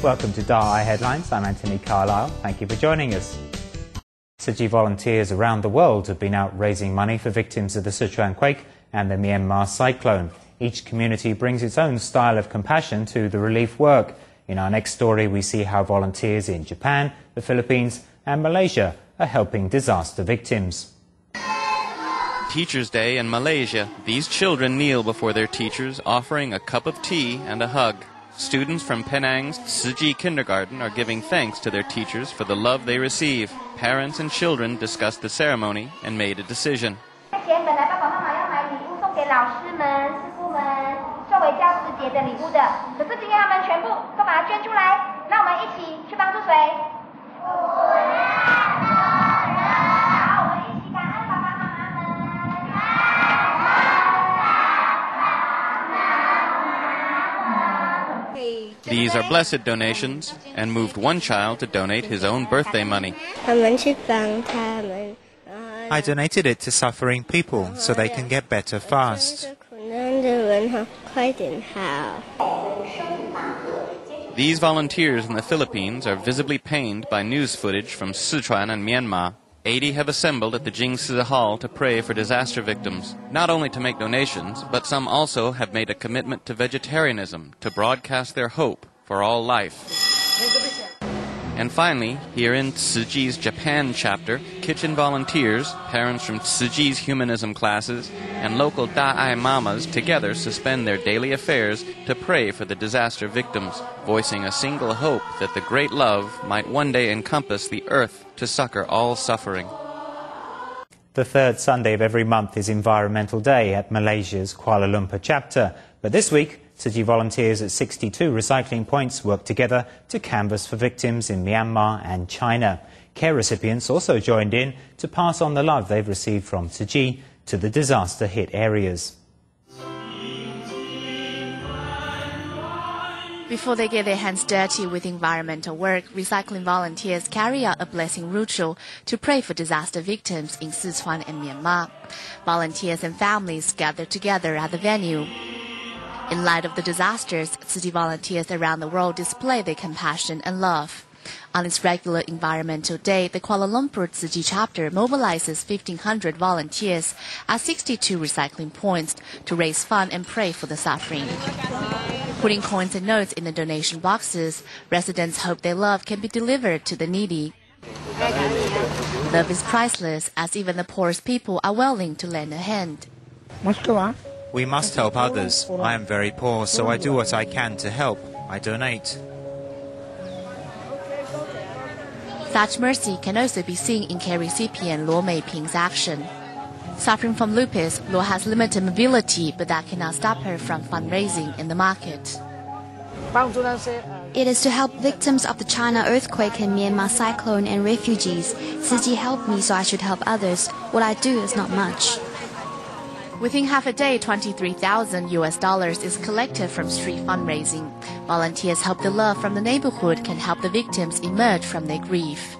Welcome to DAI Headlines. I'm Anthony Carlisle. Thank you for joining us. Tzu Chi volunteers around the world have been out raising money for victims of the Sichuan quake and the Myanmar cyclone. Each community brings its own style of compassion to the relief work. In our next story, we see how volunteers in Japan, the Philippines and Malaysia are helping disaster victims. Teachers' Day in Malaysia, these children kneel before their teachers, offering a cup of tea and a hug. Students from Penang's Tzu Chi kindergarten are giving thanks to their teachers for the love they receive. Parents and children discussed the ceremony and made a decision. These are blessed donations, and moved one child to donate his own birthday money. I donated it to suffering people so they can get better fast. These volunteers in the Philippines are visibly pained by news footage from Sichuan and Myanmar. 80 have assembled at the Jingsi Hall to pray for disaster victims, not only to make donations, but some also have made a commitment to vegetarianism to broadcast their hope for all life. And finally, here in Tzu Chi's Japan chapter, kitchen volunteers, parents from Tzu Chi's humanism classes, and local Da'ai mamas together suspend their daily affairs to pray for the disaster victims, voicing a single hope that the great love might one day encompass the earth to succor all suffering. The third Sunday of every month is Environmental Day at Malaysia's Kuala Lumpur chapter. But this week, Tzu Chi volunteers at 62 recycling points worked together to canvass for victims in Myanmar and China. Care recipients also joined in to pass on the love they've received from Tzu Chi to the disaster-hit areas. Before they get their hands dirty with environmental work, recycling volunteers carry out a blessing ritual to pray for disaster victims in Sichuan and Myanmar. Volunteers and families gather together at the venue. In light of the disasters, Tzu Chi volunteers around the world display their compassion and love. On its regular Environmental Day, the Kuala Lumpur Tzu Chi chapter mobilizes 1,500 volunteers at 62 recycling points to raise funds and pray for the suffering. Putting coins and notes in the donation boxes, residents hope their love can be delivered to the needy. Love is priceless, as even the poorest people are willing to lend a hand. We must help others. I am very poor, so I do what I can to help. I donate. Such mercy can also be seen in care recipient Luo Meiping's action. Suffering from lupus, Luo has limited mobility, but that cannot stop her from fundraising in the market. It is to help victims of the China earthquake and Myanmar cyclone and refugees. Tzu Chi helped me, so I should help others. What I do is not much. Within half a day, $23,000 is collected from street fundraising. Volunteers hope the love from the neighborhood can help the victims emerge from their grief.